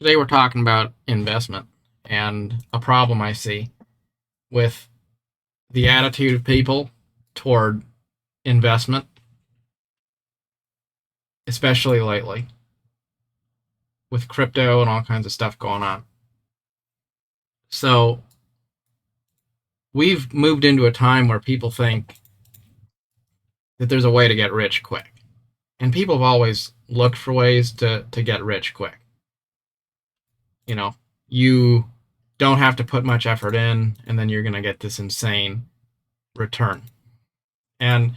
Today we're talking about investment and a problem I see with the attitude of people toward investment, especially lately with crypto and all kinds of stuff going on. So we've moved into a time where people think that there's a way to get rich quick. And people have always looked for ways to get rich quick. You know, you don't have to put much effort in, and then you're going to get this insane return. And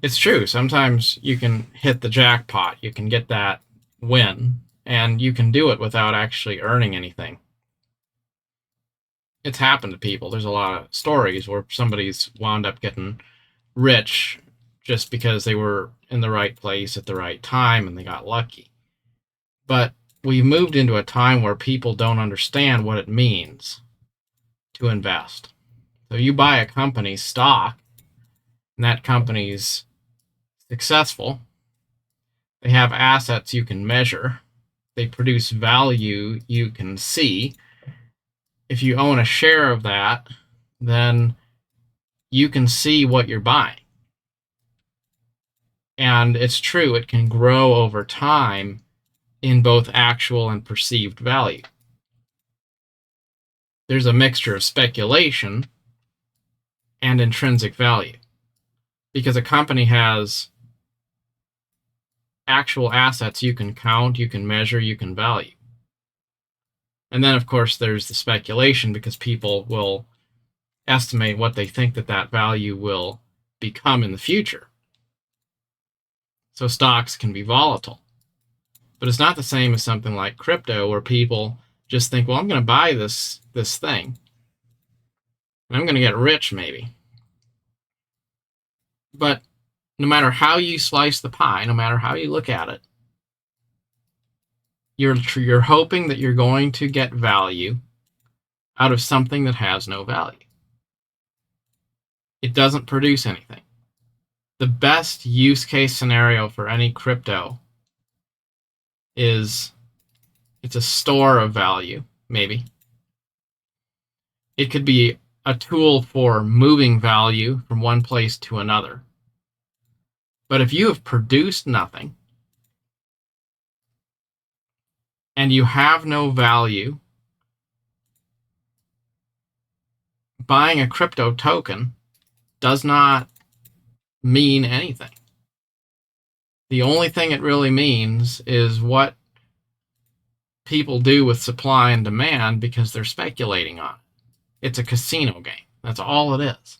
it's true. Sometimes you can hit the jackpot. You can get that win, and you can do it without actually earning anything. It's happened to people. There's a lot of stories where somebody's wound up getting rich just because they were in the right place at the right time and they got lucky. But we've moved into a time where people don't understand what it means to invest. So you buy a company's stock, and that company's successful. They have assets you can measure. They produce value you can see. If you own a share of that, then you can see what you're buying. And it's true, it can grow over time in both actual and perceived value. There's a mixture of speculation and intrinsic value because a company has actual assets you can count, you can measure, you can value. And then, of course, there's the speculation because people will estimate what they think that value will become in the future. So stocks can be volatile. But it's not the same as something like crypto where people just think, well, I'm going to buy this thing and I'm going to get rich maybe. But no matter how you slice the pie, no matter how you look at it, you're hoping that you're going to get value out of something that has no value. It doesn't produce anything. The best use case scenario for any crypto is it's a store of value, maybe. It could be a tool for moving value from one place to another. But if you have produced nothing and you have no value, buying a crypto token does not mean anything. The only thing it really means is what people do with supply and demand because they're speculating on it. It's a casino game. That's all it is.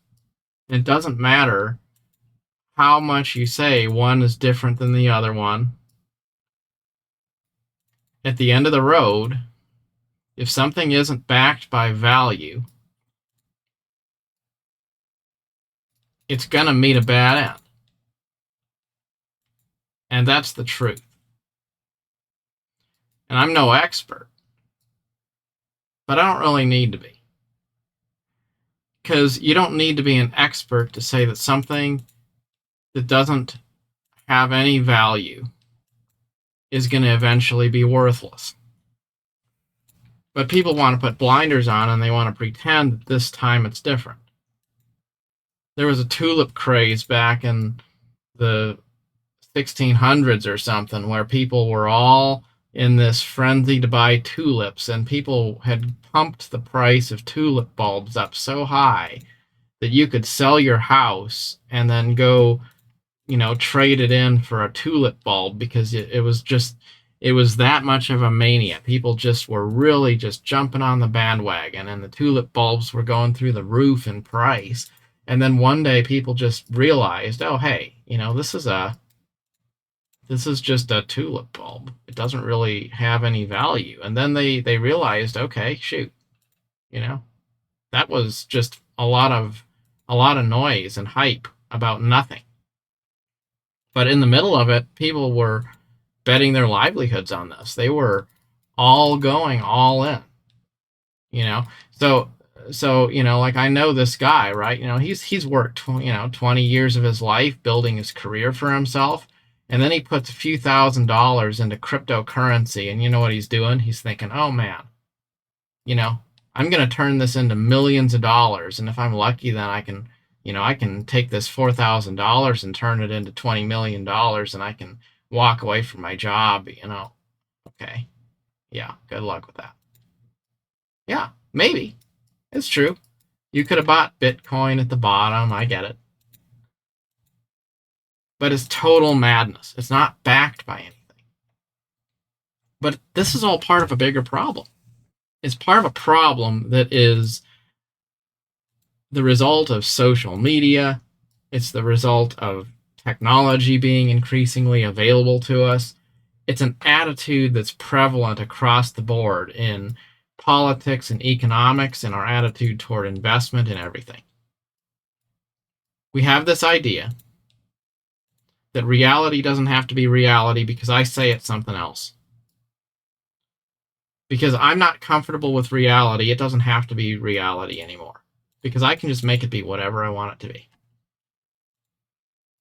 It doesn't matter how much you say one is different than the other one. At the end of the road, if something isn't backed by value, it's going to meet a bad end. And that's the truth. And I'm no expert, but I don't really need to be. Because you don't need to be an expert to say that something that doesn't have any value is going to eventually be worthless. But people want to put blinders on and they want to pretend that this time it's different. There was a tulip craze back in the 1600s or something where people were all in this frenzy to buy tulips, and people had pumped the price of tulip bulbs up so high that you could sell your house and then go, trade it in for a tulip bulb because it was that much of a mania. People just were really just jumping on the bandwagon, and the tulip bulbs were going through the roof in price. And then one day people just realized, oh, hey, this is just a tulip bulb. It doesn't really have any value. And then they realized, okay, shoot, that was just a lot of noise and hype about nothing. But in the middle of it, people were betting their livelihoods on this. They were all going all in, So, like I know this guy, right? He's worked, 20 years of his life building his career for himself. And then he puts a few $1,000s into cryptocurrency, and you know what he's doing? He's thinking, oh man, I'm going to turn this into millions of dollars, and if I'm lucky, then I can take this $4,000 and turn it into $20 million, and I can walk away from my job. Okay, yeah, good luck with that. Yeah, maybe it's true. You could have bought Bitcoin at the bottom. I get it, but it's total madness. It's not backed by anything. But this is all part of a bigger problem. It's part of a problem that is the result of social media. It's the result of technology being increasingly available to us. It's an attitude that's prevalent across the board in politics and economics and our attitude toward investment and everything. We have this idea that reality doesn't have to be reality because I say it's something else. Because I'm not comfortable with reality, it doesn't have to be reality anymore. Because I can just make it be whatever I want it to be.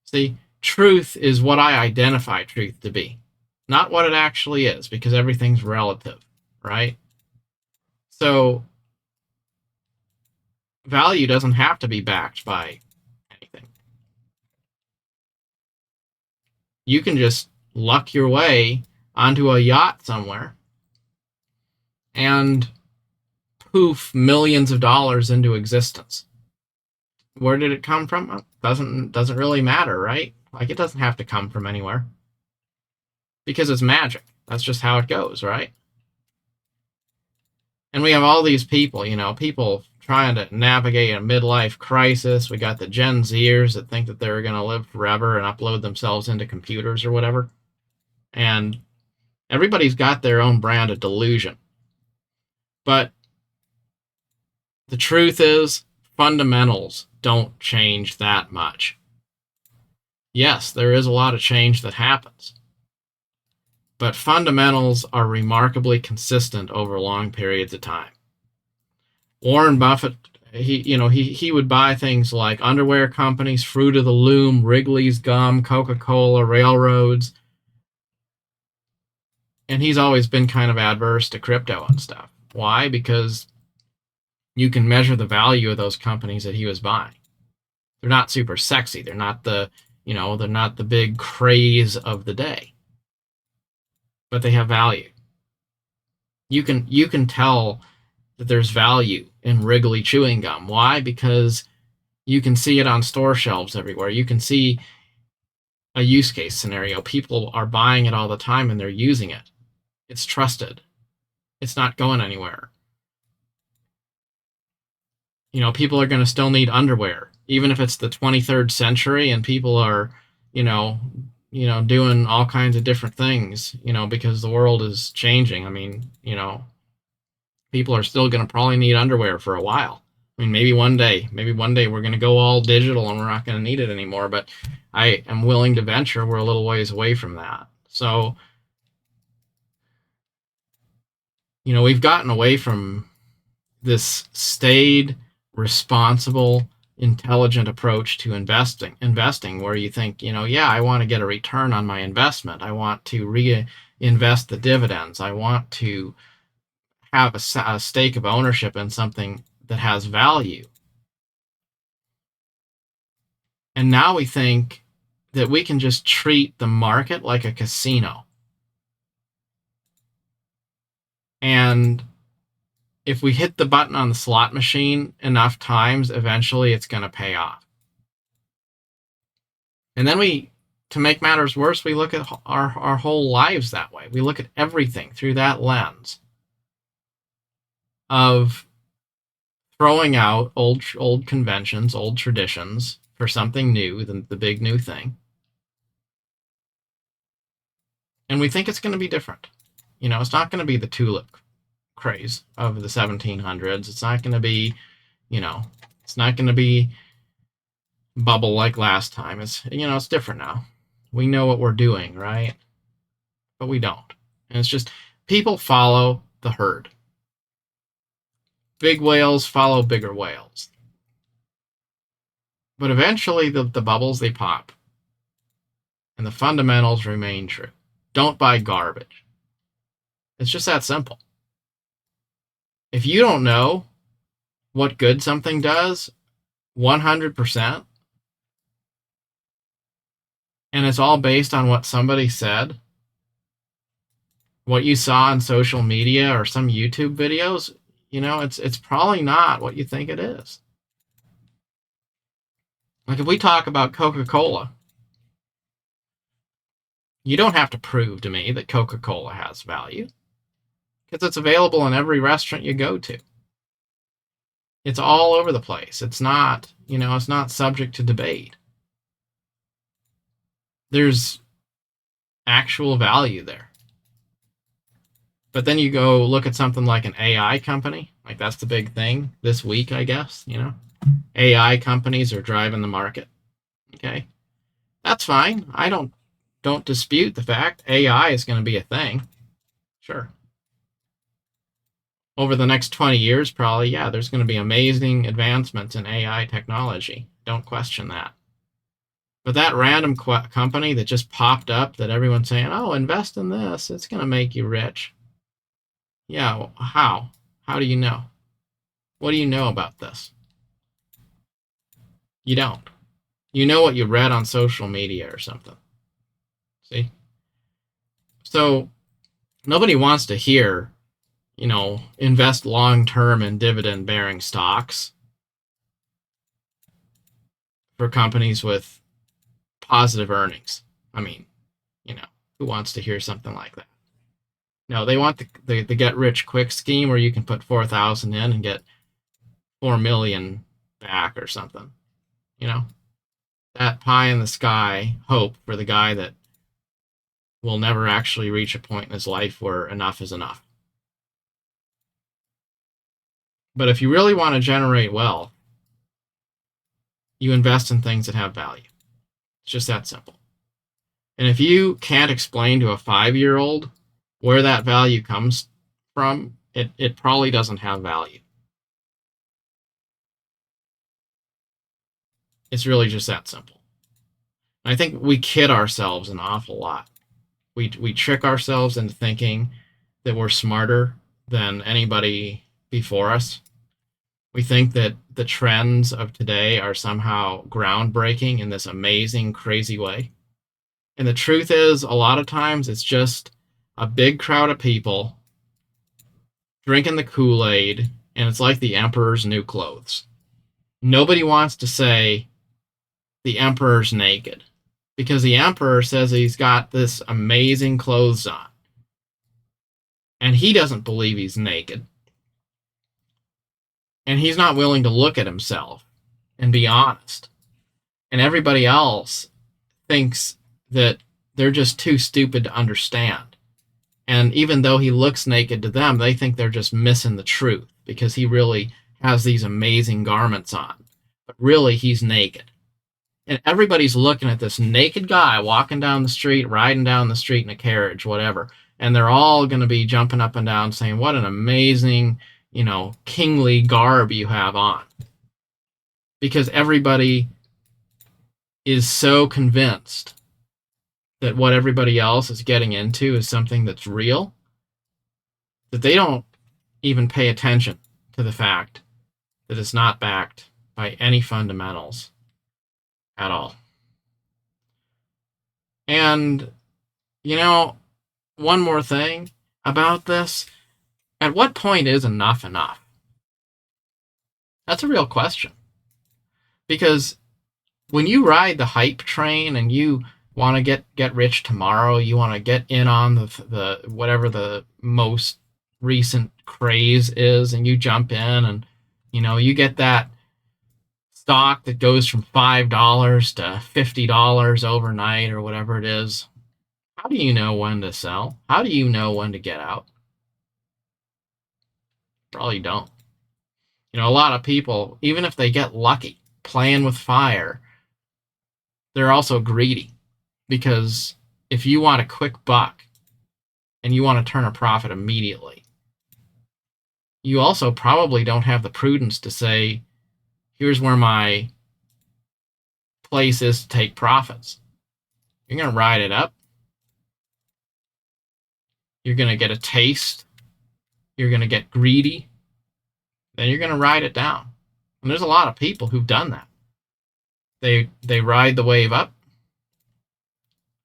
See, truth is what I identify truth to be, not what it actually is, because everything's relative, right? So, value doesn't have to be backed by anything. You can just luck your way onto a yacht somewhere and poof millions of dollars into existence. Where did it come from? Doesn't really matter, right? Like, it doesn't have to come from anywhere because it's magic. That's just how it goes, right? And we have all these people, people trying to navigate a midlife crisis. We got the Gen Zers that think that they're going to live forever and upload themselves into computers or whatever. And everybody's got their own brand of delusion. But the truth is, fundamentals don't change that much. Yes, there is a lot of change that happens, but fundamentals are remarkably consistent over long periods of time. Warren Buffett, he would buy things like underwear companies, Fruit of the Loom, Wrigley's gum, Coca-Cola, railroads, and he's always been kind of adverse to crypto and stuff. Why? Because you can measure the value of those companies that he was buying. They're not super sexy. They're not the big craze of the day, but they have value. You can tell that there's value in Wrigley chewing gum. Why? Because you can see it on store shelves everywhere. You can see a use case scenario. People are buying it all the time and they're using it. It's trusted. It's not going anywhere. People are going to still need underwear, even if it's the 23rd century and people are, doing all kinds of different things, because the world is changing. I mean, people are still going to probably need underwear for a while. I mean, maybe one day we're going to go all digital and we're not going to need it anymore. But I am willing to venture we're a little ways away from that. So, we've gotten away from this staid, responsible, intelligent approach to investing where you think, yeah, I want to get a return on my investment. I want to reinvest the dividends. I want to have a stake of ownership in something that has value. And now we think that we can just treat the market like a casino. And if we hit the button on the slot machine enough times, eventually it's going to pay off. And then to make matters worse, we look at our whole lives that way. We look at everything through that lens of throwing out old conventions, old traditions for something new, the big new thing. And we think it's going to be different. It's not going to be the tulip craze of the 1700s. It's not going to be, it's not going to be bubble like last time. It's different now. We know what we're doing, right? But we don't. And it's just people follow the herd. Big whales follow bigger whales. But eventually the bubbles, they pop. and the fundamentals remain true. Don't buy garbage. It's just that simple. If you don't know what good something does 100%, and it's all based on what somebody said, what you saw on social media or some YouTube videos, it's probably not what you think it is. Like if we talk about Coca-Cola, you don't have to prove to me that Coca-Cola has value because it's available in every restaurant you go to. It's all over the place. It's not, it's not subject to debate. There's actual value there. But then you go look at something like an AI company, like that's the big thing this week, I guess, AI companies are driving the market. Okay. That's fine. I don't dispute the fact AI is going to be a thing. Sure. Over the next 20 years, probably, yeah, there's going to be amazing advancements in AI technology. Don't question that. But that random company that just popped up that everyone's saying, oh, invest in this, it's going to make you rich. Yeah, well, how? How do you know? What do you know about this? You don't. You know what you read on social media or something. See? So nobody wants to hear, invest long-term in dividend-bearing stocks for companies with positive earnings. I mean, who wants to hear something like that? No, they want the get-rich-quick scheme where you can put 4,000 in and get 4 million back or something. That pie-in-the-sky hope for the guy that will never actually reach a point in his life where enough is enough. But if you really want to generate wealth, you invest in things that have value. It's just that simple. And if you can't explain to a 5-year-old where that value comes from, it probably doesn't have value. It's really just that simple. And I think we kid ourselves an awful lot. We trick ourselves into thinking that we're smarter than anybody before us. We think that the trends of today are somehow groundbreaking in this amazing, crazy way. And the truth is, a lot of times it's just a big crowd of people drinking the Kool-Aid, and it's like the emperor's new clothes. Nobody wants to say the emperor's naked because the emperor says he's got this amazing clothes on. And he doesn't believe he's naked. And he's not willing to look at himself and be honest. And everybody else thinks that they're just too stupid to understand. And even though he looks naked to them, they think they're just missing the truth because he really has these amazing garments on. But really, he's naked. And everybody's looking at this naked guy walking down the street, riding down the street in a carriage, whatever. And they're all going to be jumping up and down saying, what an amazing, kingly garb you have on. Because everybody is so convinced that what everybody else is getting into is something that's real, that they don't even pay attention to the fact that it's not backed by any fundamentals at all. And, one more thing about this. At what point is enough enough? That's a real question. Because when you ride the hype train and you want to get rich tomorrow, you want to get in on the whatever the most recent craze is, and you jump in and you get that stock that goes from $5 to $50 overnight or whatever it is. How do you know when to sell? How do you know when to get out? Probably don't. A lot of people, even if they get lucky playing with fire, they're also greedy. Because if you want a quick buck and you want to turn a profit immediately, you also probably don't have the prudence to say, here's where my place is to take profits. You're going to ride it up. You're going to get a taste. You're going to get greedy. Then you're going to ride it down. And there's a lot of people who've done that. They ride the wave up,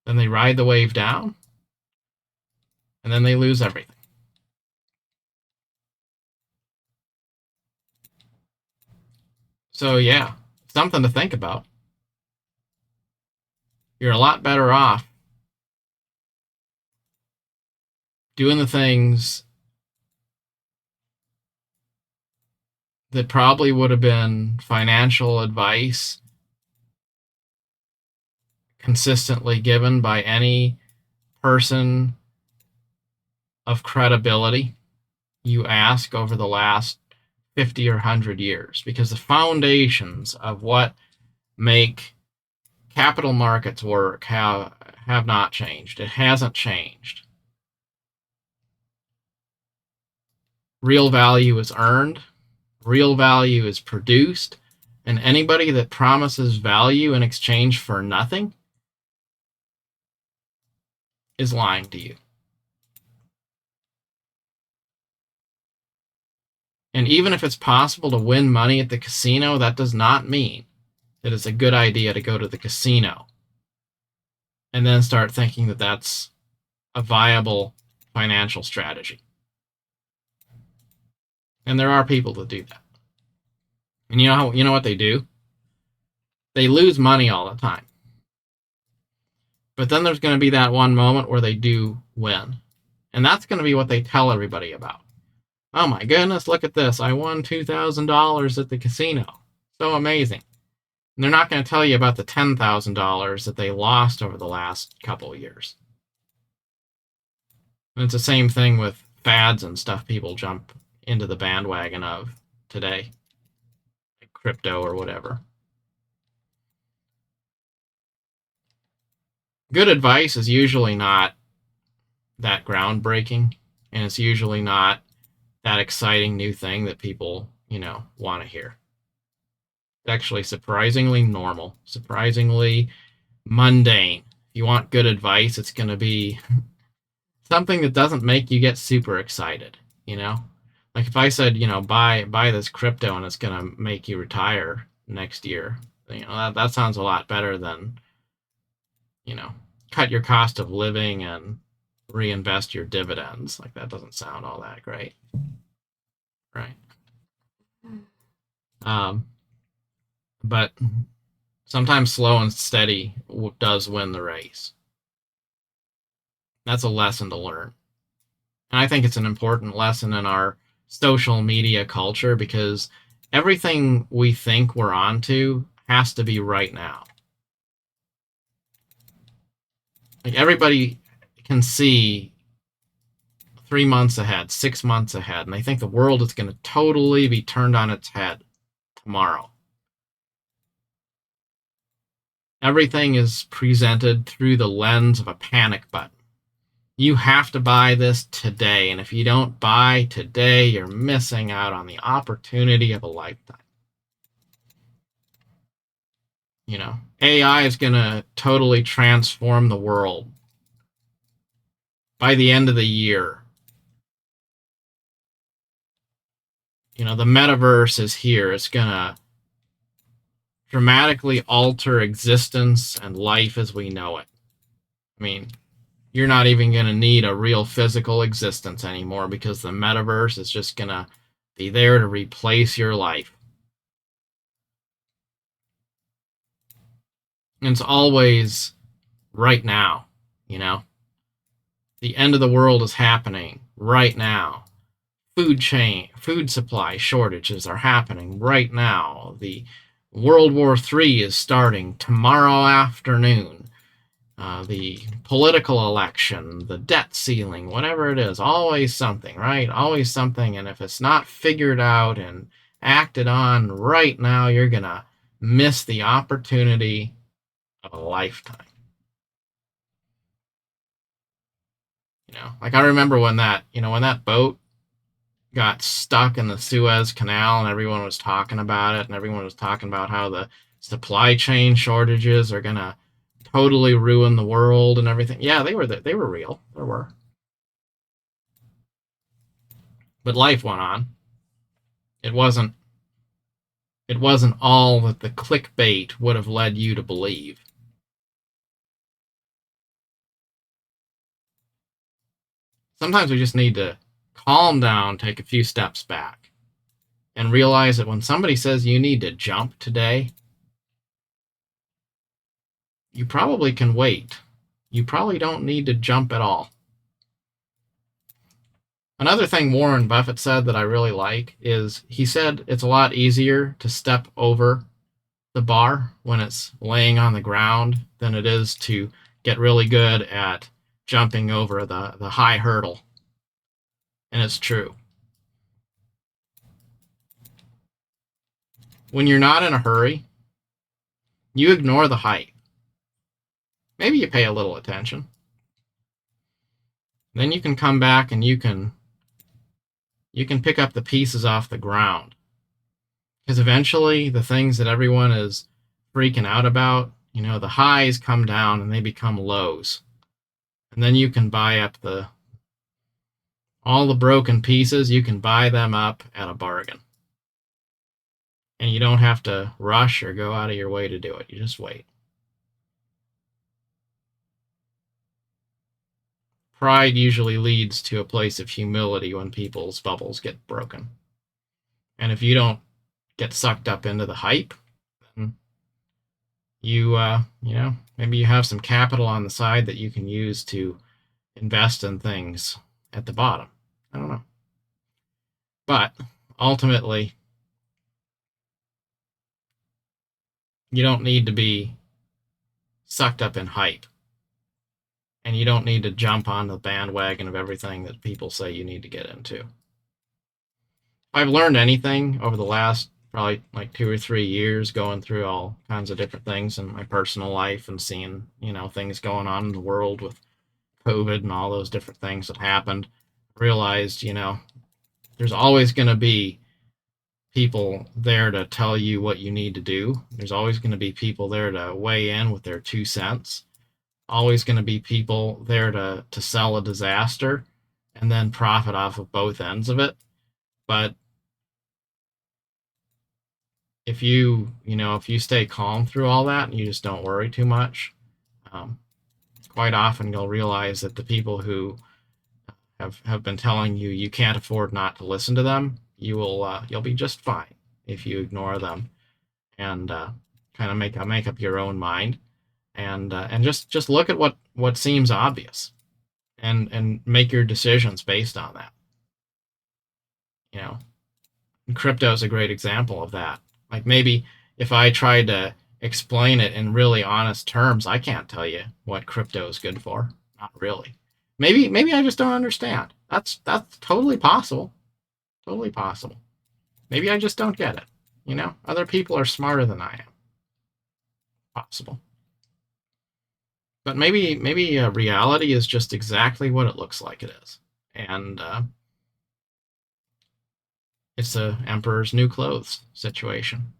then they ride the wave down, and then they lose everything. So yeah, something to think about. You're a lot better off doing the things that probably would have been financial advice consistently given by any person of credibility you ask over the last 50 or 100 years, because the foundations of what make capital markets work have not changed. It hasn't changed. Real value is earned, real value is produced, and anybody that promises value in exchange for nothing is lying to you. And even if it's possible to win money at the casino, that does not mean that it's a good idea to go to the casino and then start thinking that that's a viable financial strategy. And there are people that do that. And you know what they do? They lose money all the time. But then there's going to be that one moment where they do win. And that's going to be what they tell everybody about. Oh my goodness, look at this. I won $2,000 at the casino. So amazing. And they're not going to tell you about the $10,000 that they lost over the last couple of years. And it's the same thing with fads and stuff people jump into the bandwagon of today, like crypto or whatever. Good advice is usually not that groundbreaking, and it's usually not that exciting new thing that people, want to hear. It's actually surprisingly normal, surprisingly mundane. If you want good advice, it's going to be something that doesn't make you get super excited, Like if I said, buy this crypto and it's going to make you retire next year, that sounds a lot better than, cut your cost of living and reinvest your dividends. Like that doesn't sound all that great. Right. But sometimes slow and steady does win the race. That's a lesson to learn. And I think it's an important lesson in our social media culture, because everything we think we're onto has to be right now. Like everybody can see 3 months ahead, 6 months ahead, and they think the world is going to totally be turned on its head tomorrow. Everything is presented through the lens of a panic button. You have to buy this today, and if you don't buy today, you're missing out on the opportunity of a lifetime. AI is going to totally transform the world by the end of the year. The metaverse is here. It's going to dramatically alter existence and life as we know it. I mean, you're not even going to need a real physical existence anymore, because the metaverse is just going to be there to replace your life. And it's always right now, The end of the world is happening right now. Food supply shortages are happening right now. The World War III is starting tomorrow afternoon. The political election, the debt ceiling, whatever it is, always something, right? Always something. And if it's not figured out and acted on right now, you're going to miss the opportunity of a lifetime. Like I remember when that boat got stuck in the Suez Canal and everyone was talking about it, and everyone was talking about how the supply chain shortages are going to totally ruin the world and everything. Yeah, they were real. There were. But life went on. It wasn't all that the clickbait would have led you to believe. Sometimes we just need to calm down, take a few steps back, and realize that when somebody says you need to jump today, you probably can wait. You probably don't need to jump at all. Another thing Warren Buffett said that I really like is he said it's a lot easier to step over the bar when it's laying on the ground than it is to get really good at jumping over the high hurdle. And it's true. When you're not in a hurry, you ignore the height. Maybe you pay a little attention. Then you can come back and you can pick up the pieces off the ground. Because eventually the things that everyone is freaking out about, the highs come down and they become lows. And then you can buy up all the broken pieces, you can buy them up at a bargain. And you don't have to rush or go out of your way to do it. You just wait. Pride usually leads to a place of humility when people's bubbles get broken. And if you don't get sucked up into the hype, then maybe you have some capital on the side that you can use to invest in things at the bottom. I don't know. But ultimately, you don't need to be sucked up in hype. And you don't need to jump on the bandwagon of everything that people say you need to get into. If I've learned anything over the last probably like 2 or 3 years going through all kinds of different things in my personal life and seeing, things going on in the world with COVID and all those different things that happened, realized, there's always going to be people there to tell you what you need to do. There's always going to be people there to weigh in with their 2 cents. Always going to be people there to sell a disaster and then profit off of both ends of it. But if you stay calm through all that and you just don't worry too much, quite often you'll realize that the people who have been telling you you can't afford not to listen to them, you'll be just fine if you ignore them and kind of make up your own mind. And just look at what seems obvious, and make your decisions based on that. And crypto is a great example of that. Like maybe if I tried to explain it in really honest terms, I can't tell you what crypto is good for. Not really. Maybe I just don't understand. That's totally possible. Totally possible. Maybe I just don't get it. Other people are smarter than I am. Possible. But maybe reality is just exactly what it looks like it is, and it's a emperor's new clothes situation.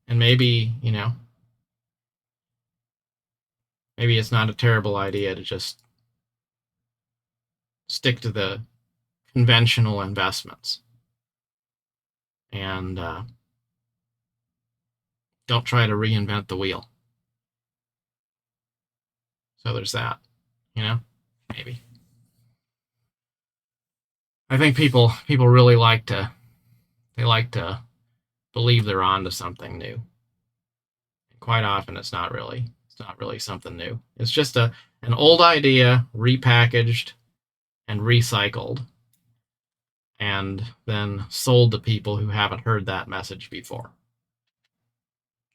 And maybe it's not a terrible idea to just stick to the conventional investments and don't try to reinvent the wheel. So there's that, maybe. I think people really like to believe they're onto something new. And quite often it's not really something new. It's just an old idea repackaged and recycled and then sold to people who haven't heard that message before.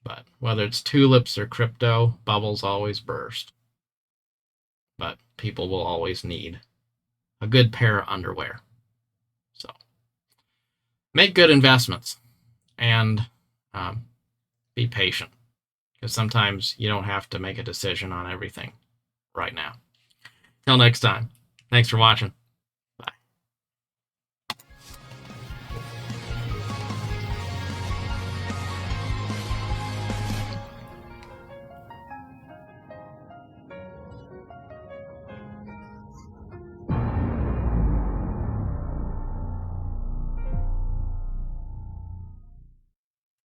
But whether it's tulips or crypto, bubbles always burst. But people will always need a good pair of underwear. So make good investments and be patient, because sometimes you don't have to make a decision on everything right now. Till next time, thanks for watching.